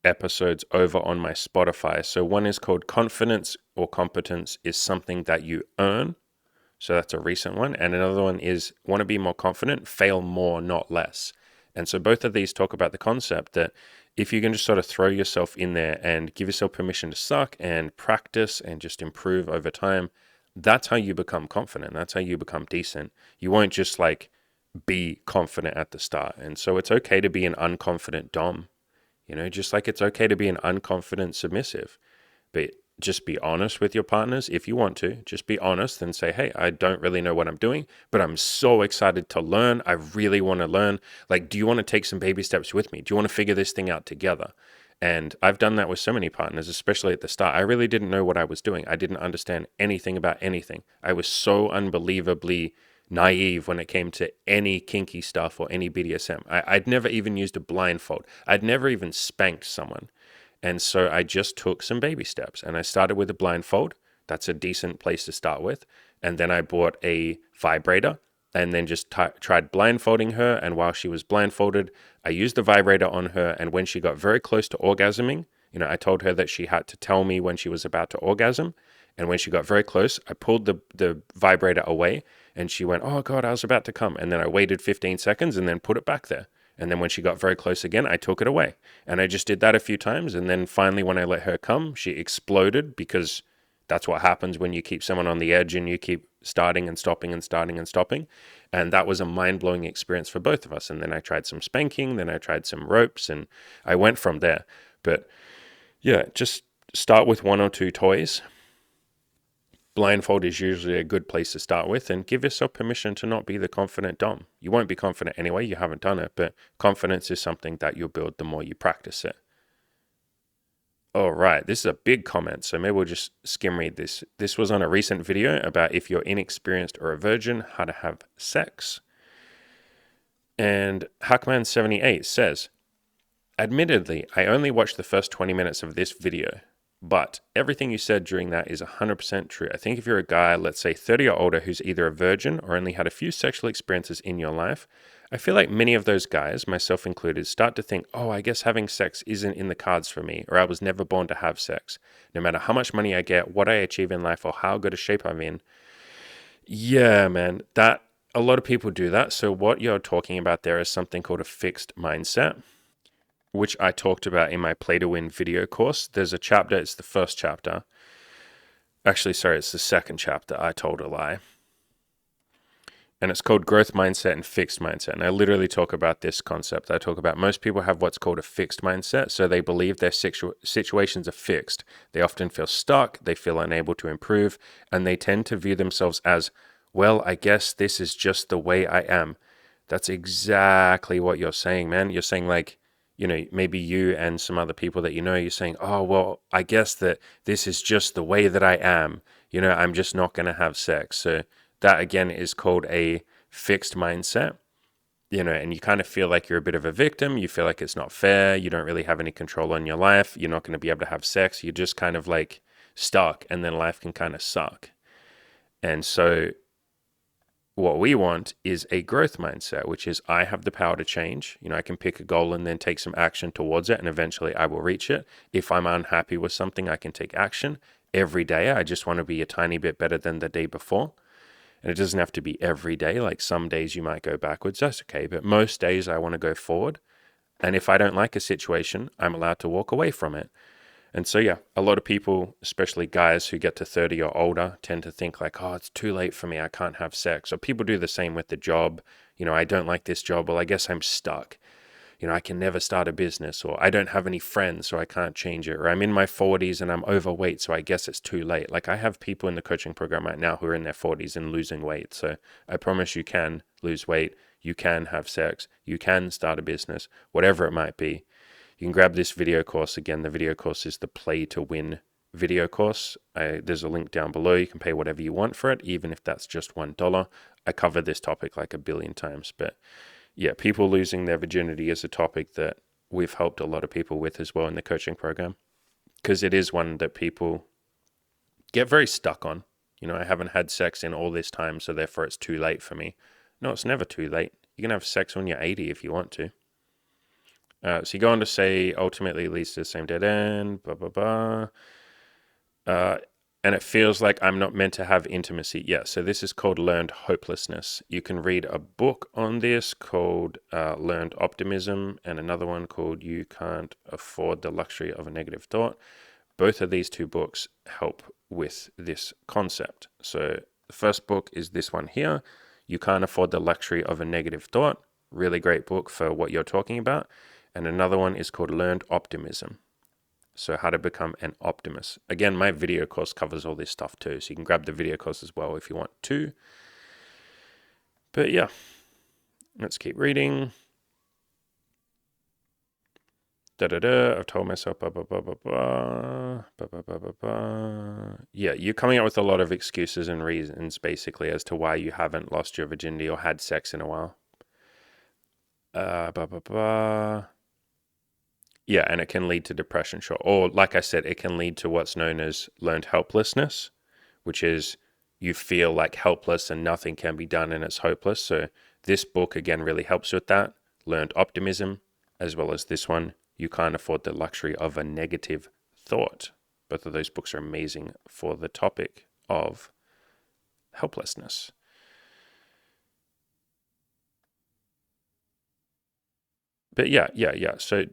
episodes over on my Spotify. So one is called Confidence or Competence is Something That You Earn. So that's a recent one. And another one is Want to Be More Confident, Fail More, Not Less. And so both of these talk about the concept that if you can just sort of throw yourself in there and give yourself permission to suck and practice and just improve over time, that's how you become confident. That's how you become decent. You won't just like be confident at the start. And so it's okay to be an unconfident Dom. You know, just like it's okay to be an unconfident submissive. But just be honest with your partners if you want to. Just be honest and say, hey, I don't really know what I'm doing, but I'm so excited to learn. I really want to learn. Like, do you want to take some baby steps with me? Do you want to figure this thing out together? And I've done that with so many partners, especially at the start. I really didn't know what I was doing. I didn't understand anything about anything. I was so unbelievably naive when it came to any kinky stuff or any BDSM. I'd never even used a blindfold. I'd never even spanked someone. And so I just took some baby steps and I started with a blindfold. That's a decent place to start with. And then I bought a vibrator and then just tried blindfolding her. And while she was blindfolded, I used the vibrator on her. And when she got very close to orgasming, I told her that she had to tell me when she was about to orgasm. And when she got very close, I pulled the vibrator away and she went, oh God, I was about to come. And then I waited 15 seconds and then put it back there. And then when she got very close again, I took it away. And I just did that a few times. And then finally, when I let her come, she exploded, because that's what happens when you keep someone on the edge and you keep starting and stopping and starting and stopping. And that was a mind-blowing experience for both of us. And then I tried some spanking, then I tried some ropes, and I went from there. But yeah, just start with one or two toys. Blindfold is usually a good place to start with, and give yourself permission to not be the confident dom. You won't be confident anyway, you haven't done it, but confidence is something that you'll build the more you practice it. All right, this is a big comment, so maybe we'll just skim read this. This was on a recent video about if you're inexperienced or a virgin, how to have sex. And Hackman78 says, admittedly, I only watched the first 20 minutes of this video, but everything you said during that is 100% true. I think if you're a guy, let's say 30 or older, who's either a virgin or only had a few sexual experiences in your life, I feel like many of those guys, myself included, start to think, oh, I guess having sex isn't in the cards for me, or I was never born to have sex. No matter how much money I get, what I achieve in life, or how good a shape I'm in. Yeah, man, that a lot of people do that. So what you're talking about there is something called a fixed mindset, which I talked about in my Play to Win video course. There's a chapter, it's the first chapter. Actually, sorry, it's the second chapter. I told a lie. And it's called Growth Mindset and Fixed Mindset. And I literally talk about this concept. I talk about most people have what's called a fixed mindset. So they believe their situations are fixed. They often feel stuck. They feel unable to improve. And they tend to view themselves as, well, I guess this is just the way I am. That's exactly what you're saying, man. You're saying like, maybe you and some other people that you're saying, oh, well, I guess that this is just the way that I am. I'm just not going to have sex. So that, again, is called a fixed mindset, and you kind of feel like you're a bit of a victim. You feel like it's not fair. You don't really have any control on your life. You're not going to be able to have sex. You're just kind of like stuck, and then life can kind of suck. And so what we want is a growth mindset, which is I have the power to change. I can pick a goal and then take some action towards it, and eventually I will reach it. If I'm unhappy with something, I can take action. Every day, I just want to be a tiny bit better than the day before. And it doesn't have to be every day. Like some days you might go backwards, that's okay. But most days I want to go forward. And if I don't like a situation, I'm allowed to walk away from it. And so, yeah, a lot of people, especially guys who get to 30 or older, tend to think like, oh, it's too late for me. I can't have sex. Or people do the same with the job. I don't like this job. Well, I guess I'm stuck. I can never start a business, or I don't have any friends, so I can't change it. Or I'm in my 40s and I'm overweight, so I guess it's too late. Like I have people in the coaching program right now who are in their 40s and losing weight. So I promise you can lose weight. You can have sex. You can start a business, whatever it might be. You can grab this video course. Again, the video course is the Play to Win video course. There's a link down below. You can pay whatever you want for it, even if that's just $1. I covered this topic like a billion times, but yeah, people losing their virginity is a topic that we've helped a lot of people with as well in the coaching program, because it is one that people get very stuck on. I haven't had sex in all this time, so therefore it's too late for me. No, it's never too late. You can have sex when you're 80 if you want to. So you go on to say, ultimately it leads to the same dead end, blah, blah, blah. And it feels like I'm not meant to have intimacy. Yeah, so this is called learned hopelessness. You can read a book on this called Learned Optimism, and another one called You Can't Afford the Luxury of a Negative Thought. Both of these two books help with this concept. So the first book is this one here, You Can't Afford the Luxury of a Negative Thought. Really great book for what you're talking about. And another one is called Learned Optimism. So how to become an optimist. Again, my video course covers all this stuff too. So you can grab the video course as well if you want to. But yeah, let's keep reading. I've told myself, blah, blah, blah, blah, blah, blah, blah, blah, blah, blah. Yeah, you're coming up with a lot of excuses and reasons, basically, as to why you haven't lost your virginity or had sex in a while. Blah, blah, blah. Yeah, and it can lead to depression, sure. Or, like I said, it can lead to what's known as learned helplessness, which is you feel like helpless and nothing can be done and it's hopeless. So this book, again, really helps with that. Learned optimism, as well as this one. You can't afford the luxury of a negative thought. Both of those books are amazing for the topic of helplessness. But yeah. So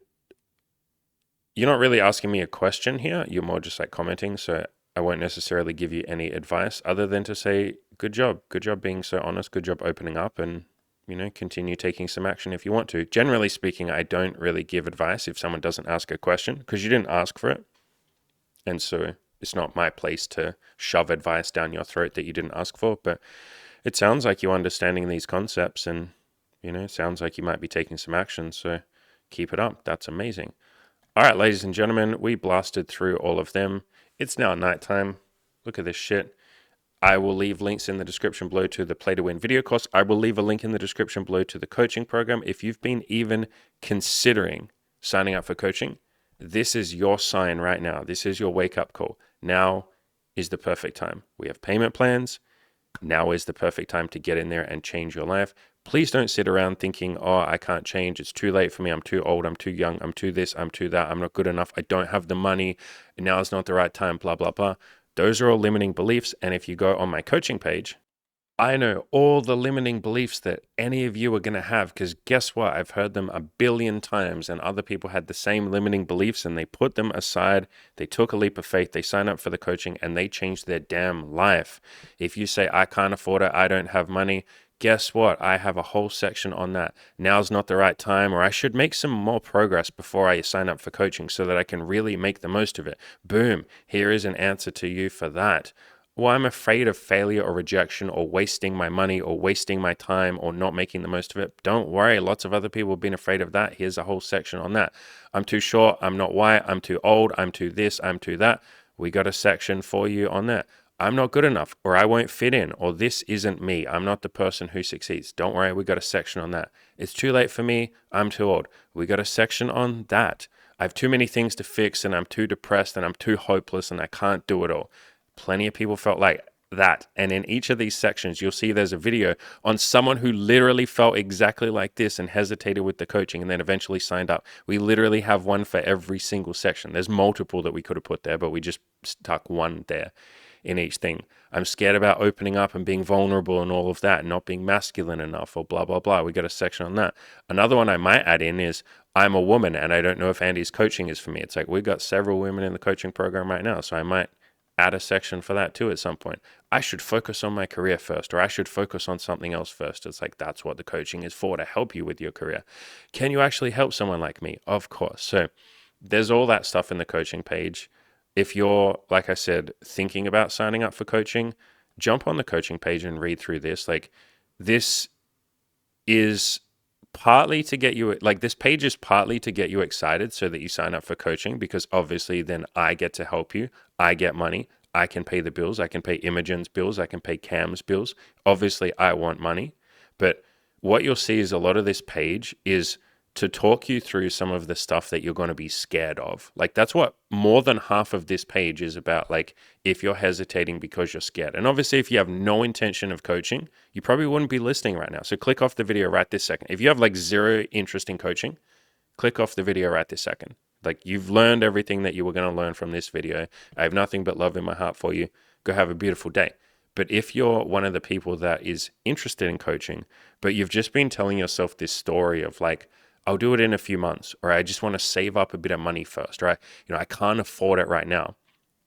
you're not really asking me a question here. You're more just like commenting. So I won't necessarily give you any advice other than to say, good job. Good job being so honest. Good job opening up and, continue taking some action if you want to. Generally speaking, I don't really give advice if someone doesn't ask a question because you didn't ask for it. And so it's not my place to shove advice down your throat that you didn't ask for. But it sounds like you're understanding these concepts and, it sounds like you might be taking some action. So keep it up. That's amazing. All right, ladies and gentlemen, we blasted through all of them. It's now nighttime. Look at this shit. I will leave links in the description below to the Play to Win video course. I will leave a link in the description below to the coaching program. If you've been even considering signing up for coaching, this is your sign right now. This is your wake-up call. Now is the perfect time. We have payment plans. Now is the perfect time to get in there and change your life. Please don't sit around thinking, oh, I can't change. It's too late for me. I'm too old. I'm too young. I'm too this. I'm too that. I'm not good enough. I don't have the money. Now is not the right time, blah, blah, blah. Those are all limiting beliefs. And if you go on my coaching page, I know all the limiting beliefs that any of you are going to have because guess what? I've heard them a billion times and other people had the same limiting beliefs and they put them aside. They took a leap of faith. They signed up for the coaching and they changed their damn life. If you say, I can't afford it, I don't have money, guess what? I have a whole section on that. Now's not the right time, or I should make some more progress before I sign up for coaching so that I can really make the most of it. Boom. Here is an answer to you for that. Well, I'm afraid of failure or rejection or wasting my money or wasting my time or not making the most of it. Don't worry. Lots of other people have been afraid of that. Here's a whole section on that. I'm too short. I'm not white. I'm too old. I'm too this. I'm too that. We got a section for you on that. I'm not good enough, or I won't fit in, or this isn't me. I'm not the person who succeeds. Don't worry. We got a section on that. It's too late for me. I'm too old. We got a section on that. I have too many things to fix and I'm too depressed and I'm too hopeless and I can't do it all. Plenty of people felt like that. And in each of these sections, you'll see there's a video on someone who literally felt exactly like this and hesitated with the coaching and then eventually signed up. We literally have one for every single section. There's multiple that we could have put there, but we just stuck one there in each thing. I'm scared about opening up and being vulnerable and all of that, and not being masculine enough or blah, blah, blah. We got a section on that. Another one I might add in is I'm a woman and I don't know if Andy's coaching is for me. It's like we've got several women in the coaching program right now, so I might add a section for that too at some point. I should focus on my career first, or I should focus on something else first. It's like that's what the coaching is for, to help you with your career. Can you actually help someone like me? Of course. So there's all that stuff in the coaching page. If you're, like I said, thinking about signing up for coaching, jump on the coaching page and read through this. Like this is partly to get you, like this page is partly to get you excited so that you sign up for coaching, because obviously then I get to help you. I get money. I can pay the bills. I can pay Imogen's bills. I can pay Cam's bills. Obviously I want money. But what you'll see is a lot of this page is to talk you through some of the stuff that you're going to be scared of. Like that's what more than half of this page is about. Like if you're hesitating because you're scared. And obviously if you have no intention of coaching, you probably wouldn't be listening right now. So click off the video right this second. If you have like zero interest in coaching, click off the video right this second. Like you've learned everything that you were going to learn from this video. I have nothing but love in my heart for you. Go have a beautiful day. But if you're one of the people that is interested in coaching, but you've just been telling yourself this story of like, I'll do it in a few months, or I just want to save up a bit of money first, or I can't afford it right now.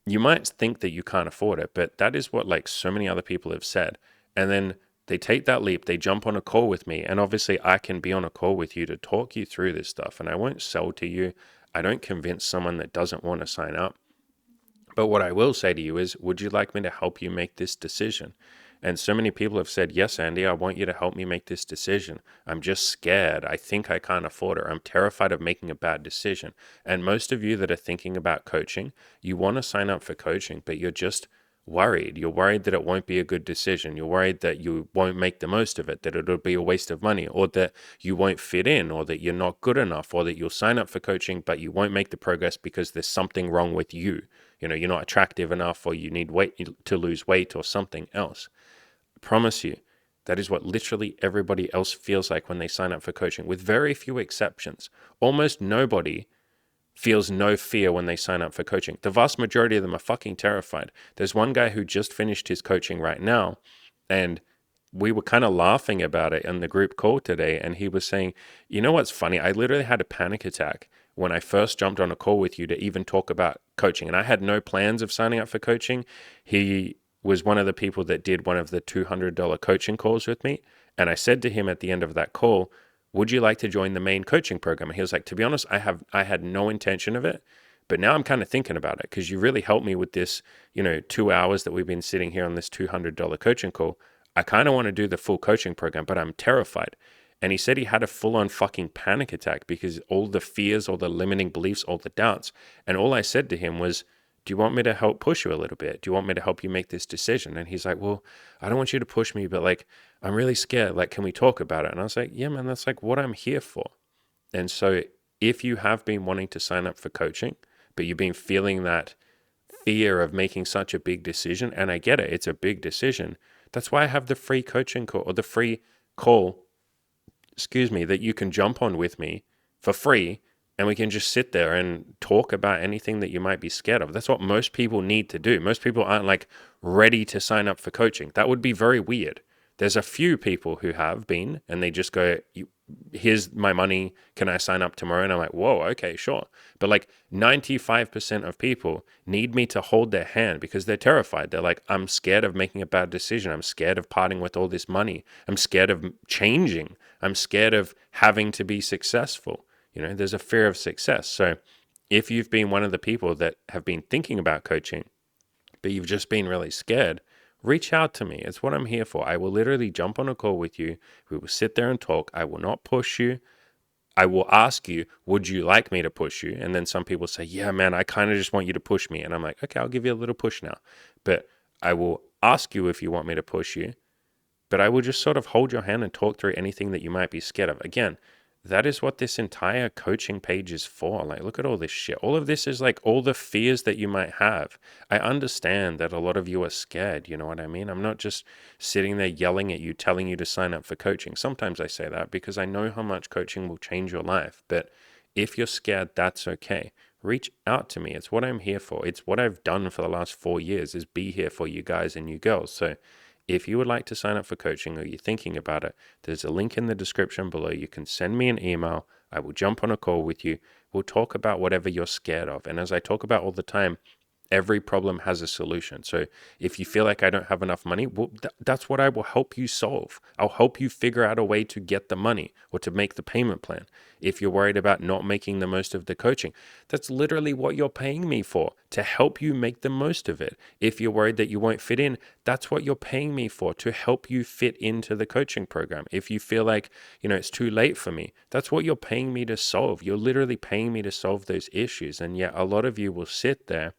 You might think that you can't afford it, but that is what like so many other people have said. And then they take that leap, they jump on a call with me, and obviously I can be on a call with you to talk you through this stuff, and I won't sell to you. I don't convince someone that doesn't want to sign up. But what I will say to you is, would you like me to help you make this decision? And so many people have said, yes, Andy, I want you to help me make this decision. I'm just scared. I think I can't afford it. I'm terrified of making a bad decision. And most of you that are thinking about coaching, you want to sign up for coaching, but you're just worried. You're worried that it won't be a good decision. You're worried that you won't make the most of it, that it'll be a waste of money, or that you won't fit in, or that you're not good enough, or that you'll sign up for coaching, but you won't make the progress because there's something wrong with you. You're not attractive enough, or you need weight to lose weight, or something else. I promise you, that is what literally everybody else feels like when they sign up for coaching, with very few exceptions. Almost nobody feels no fear when they sign up for coaching. The vast majority of them are fucking terrified. There's one guy who just finished his coaching right now, and we were kind of laughing about it in the group call today. And he was saying, you know what's funny? I literally had a panic attack when I first jumped on a call with you to even talk about coaching. And I had no plans of signing up for coaching. He was one of the people that did one of the $200 coaching calls with me. And I said to him at the end of that call, would you like to join the main coaching program? And he was like, to be honest, I had no intention of it, but now I'm kind of thinking about it because you really helped me with this, 2 hours that we've been sitting here on this $200 coaching call. I kind of want to do the full coaching program, but I'm terrified. And he said he had a full on fucking panic attack because all the fears, all the limiting beliefs, all the doubts. And all I said to him was, do you want me to help push you a little bit? Do you want me to help you make this decision? And he's like, well, I don't want you to push me, but like, I'm really scared. Like, can we talk about it? And I was like, yeah, man, that's like what I'm here for. And so if you have been wanting to sign up for coaching, but you've been feeling that fear of making such a big decision, and I get it, it's a big decision. That's why I have the free coaching call, or the free call, that you can jump on with me for free, and we can just sit there and talk about anything that you might be scared of. That's what most people need to do. Most people aren't like ready to sign up for coaching. That would be very weird. There's a few people who have been, and they just go, here's my money, can I sign up tomorrow? And I'm like, whoa, okay, sure. But like 95% of people need me to hold their hand because they're terrified. They're like, I'm scared of making a bad decision. I'm scared of parting with all this money. I'm scared of changing. I'm scared of having to be successful. There's a fear of success. So if you've been one of the people that have been thinking about coaching, but you've just been really scared, reach out to me. It's what I'm here for. I will literally jump on a call with you. We will sit there and talk. I will not push you. I will ask you, would you like me to push you? And then some people say, yeah, man, I kind of just want you to push me. And I'm like, okay, I'll give you a little push now. But I will ask you if you want me to push you. But I will just sort of hold your hand and talk through anything that you might be scared of. Again, that is what this entire coaching page is for. Like, look at all this shit. All of this is like all the fears that you might have. I understand that a lot of you are scared. You know what I mean? I'm not just sitting there yelling at you, telling you to sign up for coaching. Sometimes I say that because I know how much coaching will change your life. But if you're scared, that's okay. Reach out to me. It's what I'm here for. It's what I've done for the last 4 years, is be here for you guys and you girls. So if you would like to sign up for coaching, or you're thinking about it, there's a link in the description below. You can send me an email. I will jump on a call with you. We'll talk about whatever you're scared of. And as I talk about all the time, every problem has a solution. So if you feel like I don't have enough money, well, that's what I will help you solve. I'll help you figure out a way to get the money or to make the payment plan. If you're worried about not making the most of the coaching, that's literally what you're paying me for, to help you make the most of it. If you're worried that you won't fit in, that's what you're paying me for, to help you fit into the coaching program. If you feel like, it's too late for me, that's what you're paying me to solve. You're literally paying me to solve those issues. And yet a lot of you will sit there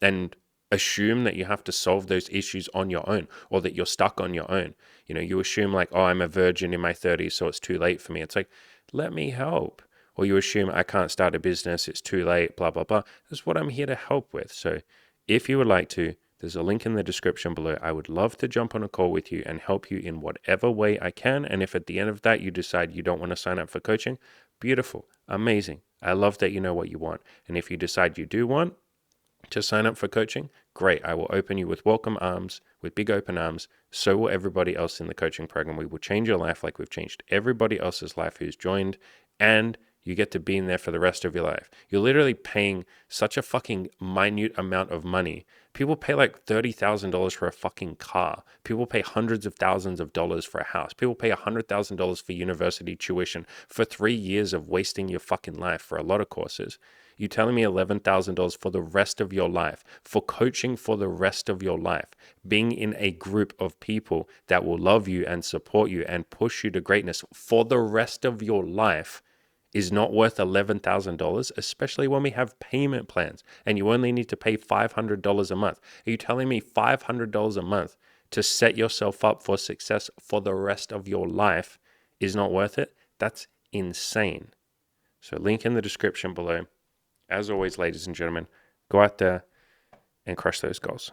and assume that you have to solve those issues on your own, or that you're stuck on your own. You assume like, oh, I'm a virgin in my 30s, so it's too late for me. It's like, let me help. Or you assume I can't start a business, it's too late, blah, blah, blah. That's what I'm here to help with. So if you would like to, there's a link in the description below. I would love to jump on a call with you and help you in whatever way I can. And if at the end of that you decide you don't want to sign up for coaching, beautiful, amazing. I love that you know what you want. And if you decide you do want to sign up for coaching, great. I will open you with welcome arms, with big open arms. So will everybody else in the coaching program. We will change your life like we've changed everybody else's life who's joined, and you get to be in there for the rest of your life. You're literally paying such a fucking minute amount of money. People pay like $30,000 for a fucking car. People pay hundreds of thousands of dollars for a house. People pay $100,000 for university tuition for 3 years of wasting your fucking life for a lot of courses. You telling me $11,000 for the rest of your life, for coaching for the rest of your life, being in a group of people that will love you and support you and push you to greatness for the rest of your life is not worth $11,000, especially when we have payment plans and you only need to pay $500 a month. Are you telling me $500 a month to set yourself up for success for the rest of your life is not worth it? That's insane. So link in the description below. As always, ladies and gentlemen, go out there and crush those goals.